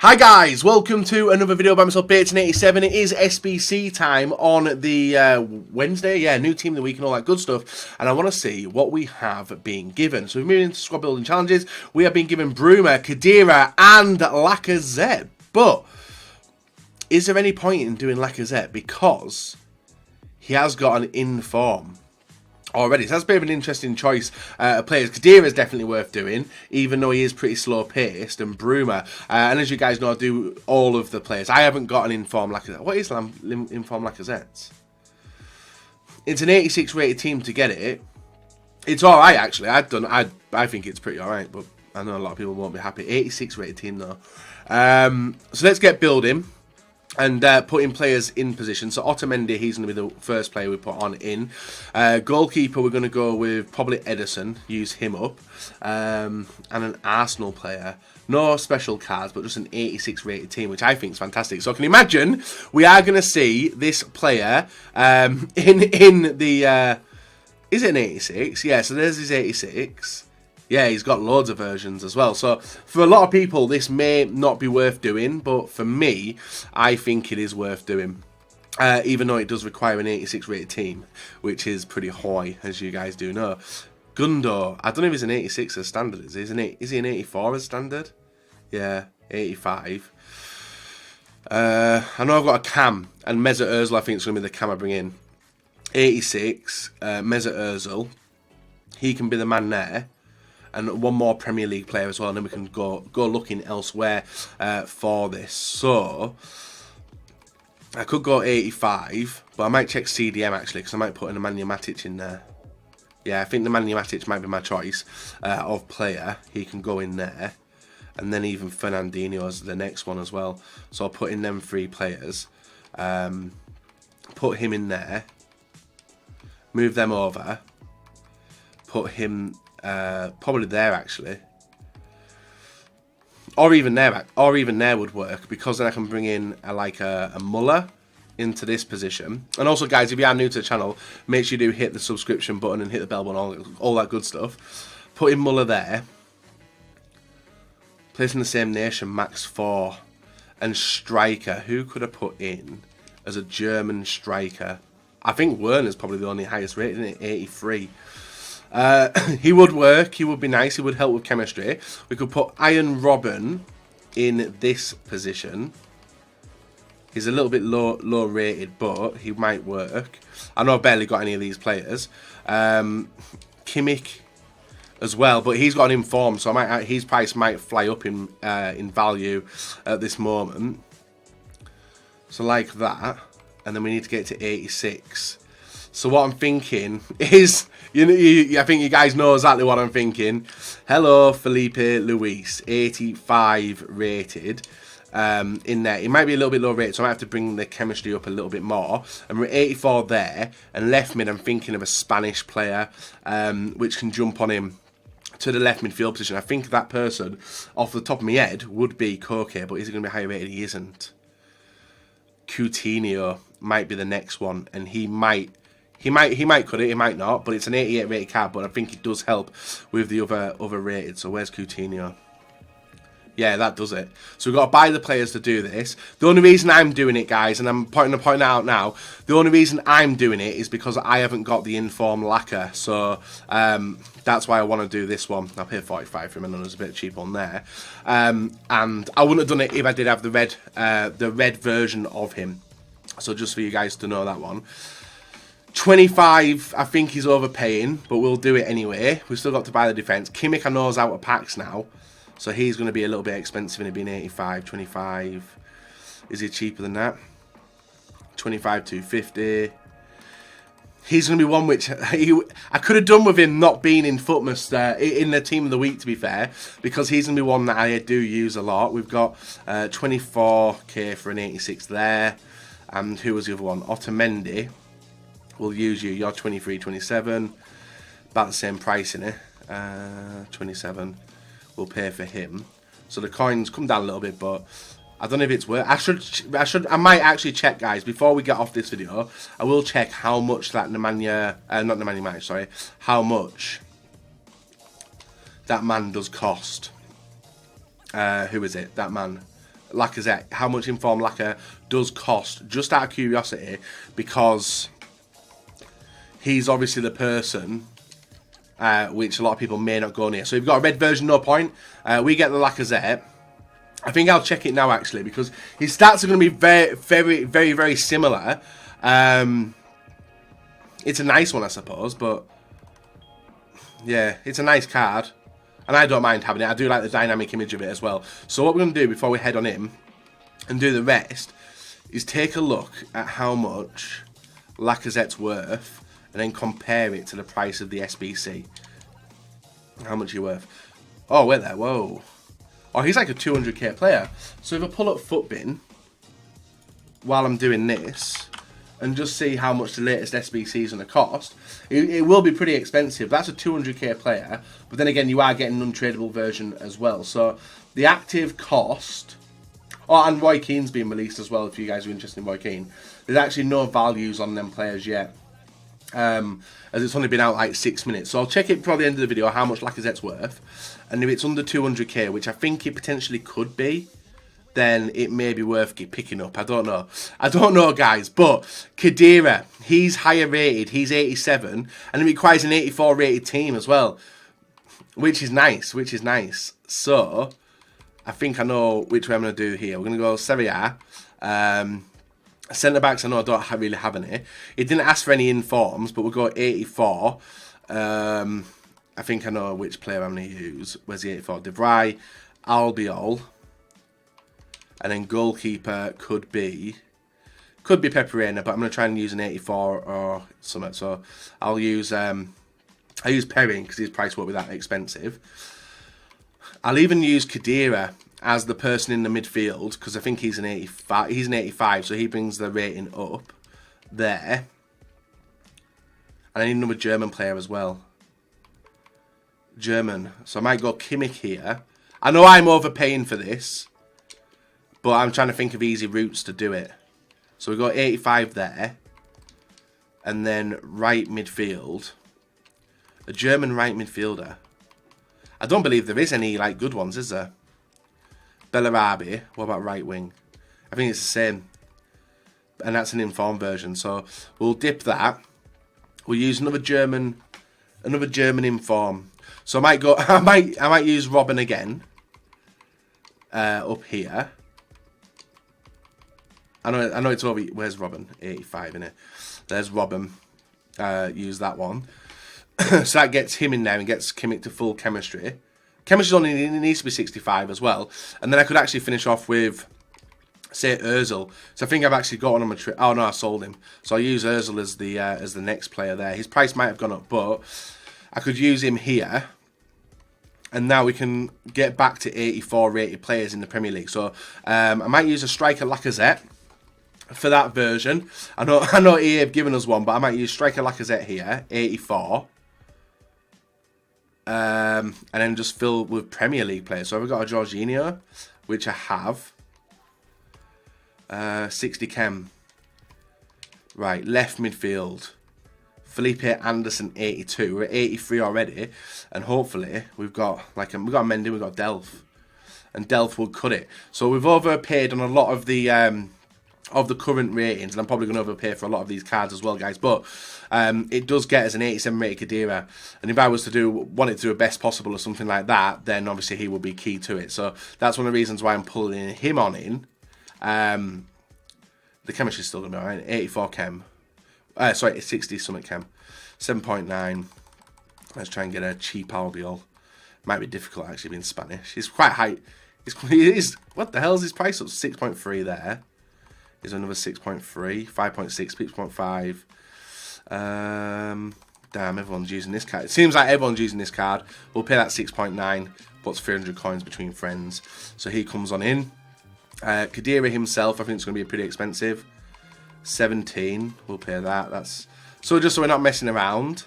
Hi guys, welcome to another video by myself, Bates87. It is SBC time on the Wednesday, new team of the week and all that good stuff. And I want to see what we have been given. So we're moving into squad building challenges. We have been given Bruma, Khedira and Lacazette. But is there any point in doing Lacazette? Because he has got an inform already. So that's a bit of an interesting choice of players. Khedira is definitely worth doing, even though he is pretty slow paced. And Bruma, and as you guys know, I do all of the players. I haven't got an inform Lacazette. What is inform Lacazette? It's an 86 rated team to get it. It's all right actually. I think it's pretty all right, but I know a lot of people won't be happy. 86 rated team though. So let's get building and putting players in position. So Otamendi, he's going to be the first player we put on in. Goalkeeper, we're going to go with probably Edison, use him up. And an Arsenal player. No special cards, but just an 86 rated team, which I think is fantastic. So I can imagine we are going to see this player in the... is it an 86? Yeah, so there's his 86. Yeah, he's got loads of versions as well. So for a lot of people, this may not be worth doing. But for me, I think it is worth doing. Even though it does require an 86 rated team, which is pretty high, as you guys do know. Gundo, I don't know if he's an 86 as standard. Is he an 84 as standard? Yeah, 85. I know I've got a Cam. And Mesut Ozil, I think, is going to be the Cam I bring in. 86, Mesut Ozil. He can be the man there. And one more Premier League player as well, and then we can go looking elsewhere for this. So I could go 85, but I might check CDM actually, because I might put in a Nemanja Matic in there. Yeah, I think the Nemanja Matic might be my choice of player. He can go in there, and then even Fernandinho is the next one as well. So I'll put in them three players, put him in there, move them over, put him. Probably there actually, or even there would work, because then I can bring in a Muller into this position. And also, guys, if you are new to the channel, make sure you do hit the subscription button and hit the bell button, all that good stuff. Put in Muller there, place in the same nation, max 4, and striker. Who could I put in as a German striker? I think Werner's probably the only highest rated, isn't it? 83. He would work, he would be nice, he would help with chemistry. We could put Iron Robin in this position. He's a little bit low rated, but he might work. I know I've barely got any of these players. Kimmich as well, but he's got an inform, so his price might fly up in value at this moment. So like that, and then we need to get to 86. So what I'm thinking is, I think you guys know exactly what I'm thinking. Hello, Felipe Luis, 85 rated in there. It might be a little bit low rated, so I might have to bring the chemistry up a little bit more. And we're 84 there, and left mid, I'm thinking of a Spanish player which can jump on him to the left midfield position. I think that person, off the top of my head, would be Koke, but is he going to be higher rated? He isn't. Coutinho might be the next one, and he might cut it, he might not, but it's an 88 rated card, but I think it does help with the other rated. So where's Coutinho? Yeah, that does it. So we've got to buy the players to do this. The only reason I'm doing it, guys, and I'm pointing out now, the only reason I'm doing it is because I haven't got the inform lacquer. So that's why I want to do this one. I'll pay 45 for him, and there's a bit cheap on there. And I wouldn't have done it if I did have the red version of him. So just for you guys to know that one. 25, I think he's overpaying, but we'll do it anyway. We've still got to buy the defence. Kimmich, I know, is out of packs now, so he's going to be a little bit expensive in it being 85. 25, is he cheaper than that? 25, 250. He's going to be one which I could have done with him not being in Futmas in the team of the week, to be fair, because he's going to be one that I do use a lot. We've got 24k for an 86 there, and who was the other one? Otamendi. We'll use you. You're 23, 27. About the same price in it. 27. We'll pay for him. So the coins come down a little bit, but I don't know if it's worth. I might actually check, guys, before we get off this video. I will check how much that how much that man does cost. Who is it? That man. Lacazette, how much Inform Lacazette does cost, just out of curiosity, because he's obviously the person which a lot of people may not go near. So we've got a red version, no point. We get the Lacazette. I think I'll check it now, actually, because his stats are going to be very, very, very, very similar. It's a nice one, I suppose, but yeah, it's a nice card. And I don't mind having it. I do like the dynamic image of it as well. So what we're going to do before we head on in and do the rest is take a look at how much Lacazette's worth and then compare it to the price of the SBC. How much are you worth? Oh, wait there. Whoa. Oh, he's like a 200k player. So if I pull up Futbin while I'm doing this and just see how much the latest SBC is going to cost, it will be pretty expensive. That's a 200k player, but then again, you are getting an untradeable version as well. So the active cost, oh, and Roy Keane's been released as well, if you guys are interested in Roy Keane. There's actually no values on them players yet, as it's only been out like 6 minutes. So I'll check it probably at the end of the video how much Lacazette's worth, and if it's under 200k, which I think it potentially could be, then it may be worth picking up. I don't know, guys. But Khedira, he's higher rated. He's 87, and it requires an 84 rated team as well, which is nice. So I think I know which way I'm going to do here. We're going to go Serie A. Centre backs, I know I don't really have any. It didn't ask for any informs, but we'll go 84. I think I know which player I'm going to use. Where's the 84? De Vrij, Albiol. And then goalkeeper could be Peperina, but I'm going to try and use an 84 or something. So I'll use Perrin because his price won't be that expensive. I'll even use Khedira as the person in the midfield because I think he's an 85. He's an 85, so he brings the rating up there. And I need another German player as well. German. So I might go Kimmich here. I know I'm overpaying for this, but I'm trying to think of easy routes to do it. So we got 85 there. And then right midfield. A German right midfielder. I don't believe there is any like good ones, is there? Bellarabi. What about right wing? I think it's the same. And that's an informed version. So we'll dip that. We'll use another German inform. So I might go I might use Robin again. Up here. I know it's over. Where's Robin? 85, innit? There's Robin. Use that one. So that gets him in there and gets Kimmich to full chemistry. Chemistry only needs to be 65 as well. And then I could actually finish off with, say, Ozil. So I think I've actually got one on my trip. Oh no, I sold him. So I'll use Ozil as the next player there. His price might have gone up, but I could use him here. And now we can get back to 84 rated players in the Premier League. So I might use a striker Lacazette for that version. I know EA have given us one, but I might use striker Lacazette here, 84. And then just fill with Premier League players. So I've got a Jorginho, which I have. 60 chem. Right, left midfield. Felipe Anderson, 82. We're at 83 already, and hopefully we've got Mendy, we've got Delph, and Delph will cut it. So we've overpaid on a lot of the current ratings, and I'm probably going to overpay for a lot of these cards as well, guys. But it does get us an 87 rated Khedira, and if I was to want it to do a best possible or something like that, then obviously he will be key to it. So that's one of the reasons why I'm pulling him on in. The chemistry's still going to be alright. 84 chem. Sorry, 60 something chem. 7.9. Let's try and get a cheap Albiol. Might be difficult actually being Spanish. It's quite high. What the hell is his price up? 6.3 there. Is another 6.3. 5.6, 6.5. Damn, everyone's using this card. It seems like everyone's using this card. We'll pay that 6.9. Puts 300 coins between friends. So he comes on in. Khedira himself, I think it's going to be pretty expensive. 17, we'll pay that. That's so just so we're not messing around.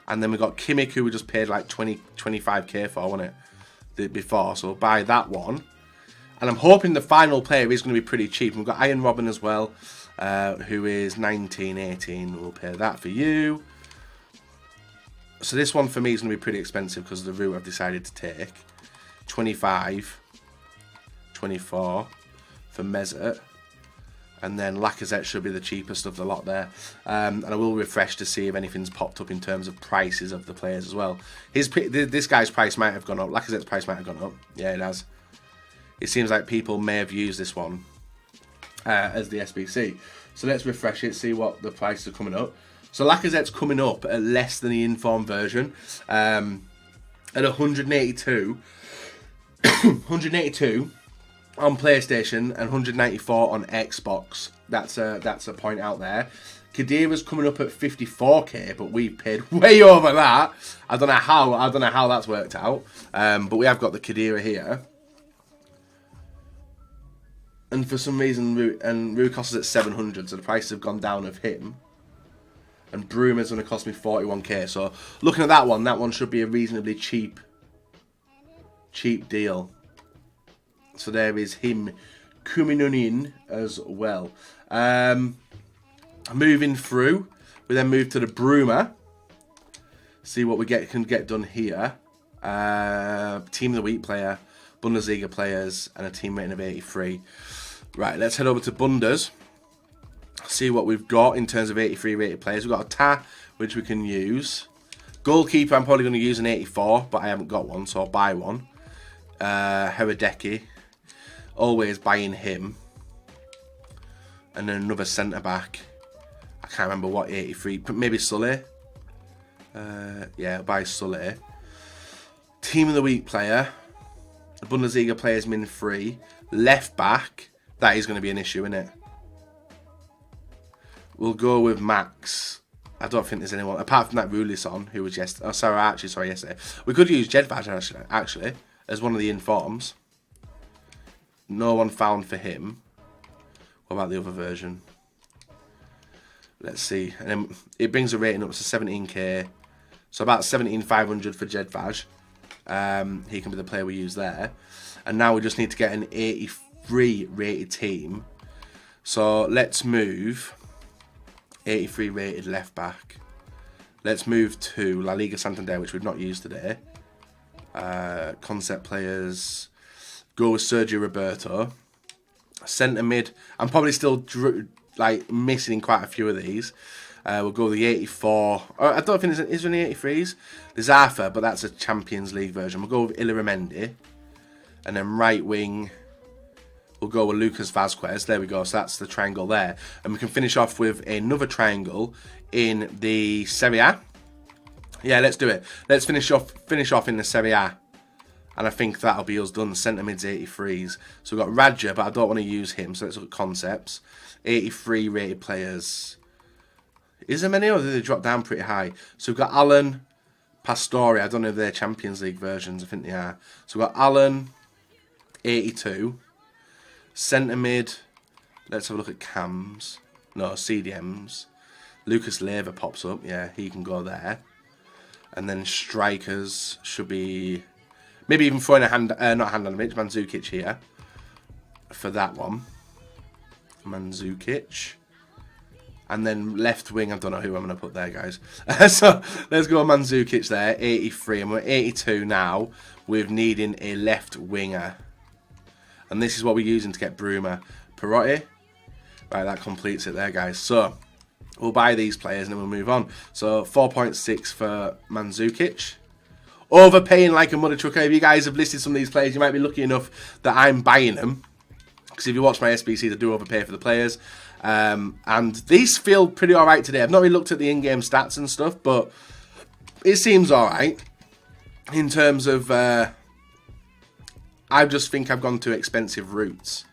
And then we got Kimmich, who we just paid like 25k for, wasn't it? Before, so we'll buy that one. And I'm hoping the final player is going to be pretty cheap. We've got Iron Robin as well, who is 1918. We'll pay that for you. So this one for me is going to be pretty expensive because of the route I've decided to take. 25. 24 for Mesut. And then Lacazette should be the cheapest of the lot there. And I will refresh to see if anything's popped up in terms of prices of the players as well. This guy's price might have gone up. Lacazette's price might have gone up. Yeah, it has. It seems like people may have used this one as the SBC. So let's refresh it, see what the prices are coming up. So Lacazette's coming up at less than the informed version. At 182. 182 on PlayStation and 194 on Xbox. That's a point out there. Khedira's coming up at 54k, but we paid way over that. I don't know how that's worked out. But we have got the Khedira here. And for some reason, Rui Costa's at 700, so the prices have gone down of him. And Bruma's going to cost me 41k. So looking at that one should be a reasonably cheap deal. So there is him coming in as well. Moving through, we then move to the Bruma. See what we can get done here. Team of the Week player, Bundesliga players, and a team rating of 83. Right, let's head over to Bundes. See what we've got in terms of 83 rated players. We've got a Ta, which we can use. Goalkeeper, I'm probably going to use an 84, but I haven't got one, so I'll buy one. Heredecki. Always buying him. And then another centre-back. I can't remember what 83. Maybe Sully. Yeah, I'll buy Sully. Team of the Week player. The Bundesliga players min free. Left back. That is going to be an issue, isn't it? We'll go with Max. I don't think there's anyone apart from that Rulison who was yesterday. Oh, sorry, yesterday. We could use Jedvaj actually as one of the informs. No one found for him. What about the other version? Let's see. And then it brings the rating up to 17k. So about 17,500 for Jedvaj. He can be the player we use there. And now we just need to get an 83 rated team. So let's move 83 rated left back. Let's move to La Liga Santander, which we've not used today. Concept players. Go with Sergio Roberto. Centre mid. I'm probably still missing quite a few of these. We'll go with the 84. I don't think is there any 83s. There's Arthur, but that's a Champions League version. We'll go with Illaramendi. And then right wing, we'll go with Lucas Vazquez. There we go. So that's the triangle there. And we can finish off with another triangle in the Serie A. Yeah, let's do it. Let's finish off in the Serie A. And I think that'll be us done. Centre mids 83s. So we've got Radja, but I don't want to use him. So let's look at concepts. 83 rated players. Is there many or do they drop down pretty high? So we've got Alan, Pastore. I don't know if they're Champions League versions. I think they are. So we've got Alan, 82. Centre mid. Let's have a look at cams. No, CDMs. Lucas Leiva pops up. Yeah, he can go there. And then strikers should be... Maybe even throwing not Handanovic, Mandzukic here. For that one. Mandzukic. And then left wing, I don't know who I'm going to put there, guys. So let's go Mandzukic there, 83. And we're 82 now with needing a left winger. And this is what we're using to get Bruma. Perotti. Right, that completes it there, guys. So we'll buy these players and then we'll move on. So 4.6 for Mandzukic. Overpaying like a mother trucker. If you guys have listed some of these players, you might be lucky enough that I'm buying them. Because if you watch my SBCs, I do overpay for the players. And these feel pretty alright today. I've not really looked at the in-game stats and stuff, but it seems alright. In terms of... I just think I've gone to expensive routes.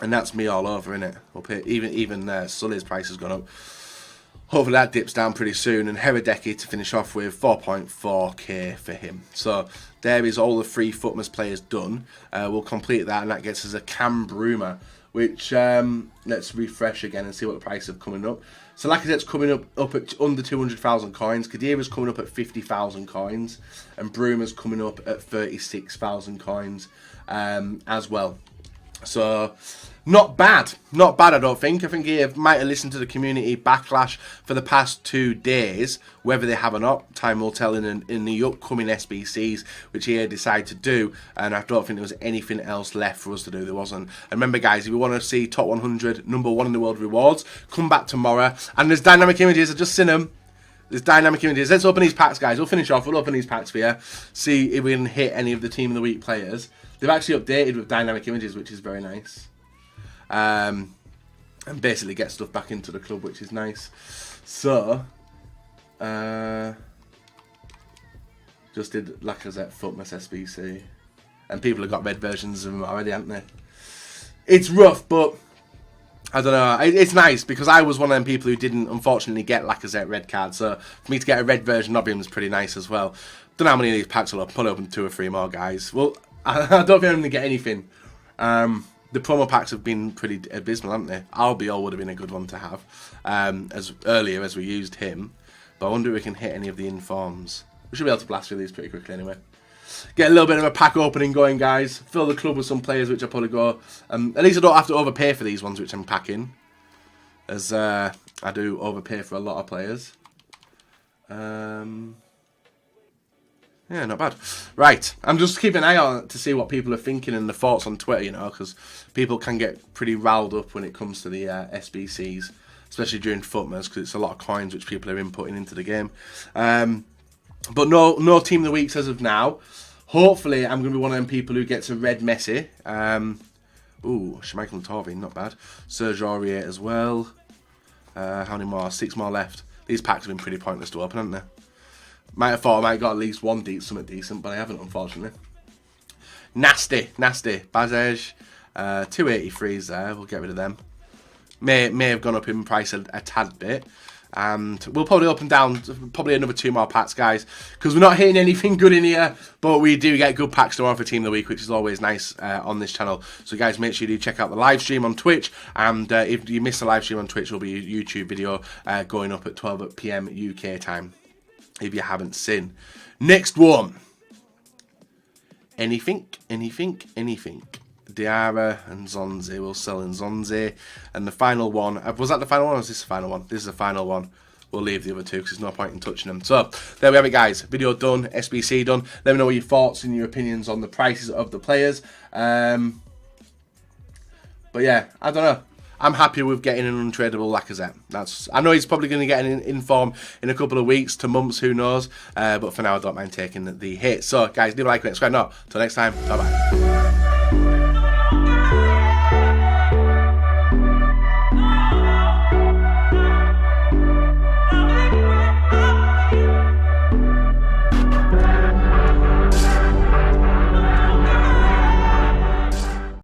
And that's me all over, innit? Even Sully's price has gone up. Hopefully that dips down pretty soon. And Heredecki to finish off with 4.4k for him. So there is all the free Futmas players done. We'll complete that and that gets us a Cam Bruma. Which, let's refresh again and see what the price of coming up. So Lacazette's coming up at under 200,000 coins. Khedira's coming up at 50,000 coins. And Bruma's coming up at 36,000 coins as well. So, not bad. Not bad, I don't think. I think he might have listened to the community backlash for the past 2 days. Whether they have or not, time will tell in the upcoming SBCs, which he decided to do. And I don't think there was anything else left for us to do. There wasn't. And remember, guys, if you want to see top 100, #1 in the world rewards, come back tomorrow. And there's dynamic images. I've just seen them. There's dynamic images. Let's open these packs, guys. We'll finish off. We'll open these packs for you. See if we can hit any of the Team of the Week players. They've actually updated with dynamic images, which is very nice. And basically get stuff back into the club, which is nice. So, just did Lacazette Futmas Sbc. And people have got red versions of them already, haven't they? It's rough, but I don't know. It's nice because I was one of them people who didn't, unfortunately, get Lacazette red card. So for me to get a red version of him is pretty nice as well. Don't know how many of these packs will probably open 2 or 3 more, guys. Well, I don't think I'm going to get anything. The promo packs have been pretty abysmal, haven't they? Albiol would have been a good one to have as earlier as we used him. But I wonder if we can hit any of the informs. We should be able to blast through these pretty quickly anyway. Get a little bit of a pack opening going, guys. Fill the club with some players, which I'll probably go. At least I don't have to overpay for these ones, which I'm packing. As I do overpay for a lot of players. Yeah, not bad. Right, I'm just keeping an eye on it to see what people are thinking and the thoughts on Twitter, you know, because people can get pretty riled up when it comes to the SBCs, especially during Futmas, because it's a lot of coins which people are inputting into the game. But no Team of the Weeks as of now. Hopefully, I'm going to be one of them people who gets a red Messi. Ooh, Schmeichel and Torvin, not bad. Serge Aurier as well. How many more? 6 more left. These packs have been pretty pointless to open, haven't they? Might have thought I might have got at least one something decent, but I haven't, unfortunately. Nasty. Bazej, 283s there. We'll get rid of them. May have gone up in price a tad bit. And we'll probably open down probably another 2 more packs, guys, because we're not hitting anything good in here, but we do get good packs tomorrow for Team of the Week, which is always nice on this channel. So, guys, make sure you do check out the live stream on Twitch, and if you miss the live stream on Twitch, there'll be a YouTube video going up at 12 PM UK time, if you haven't seen. Next one. Anything. Diarra and Zonzi. We'll sell in Zonzi. And the final one. Was that the final one or is this the final one? This is the final one. We'll leave the other 2 because there's no point in touching them. So, there we have it, guys. Video done. SBC done. Let me know your thoughts and your opinions on the prices of the players. But yeah, I don't know. I'm happy with getting an untradeable Lacazette. I know he's probably going to get an inform in a couple of weeks to months, who knows. But for now, I don't mind taking the hit. So, guys, leave a like and subscribe now. Till next time, bye-bye.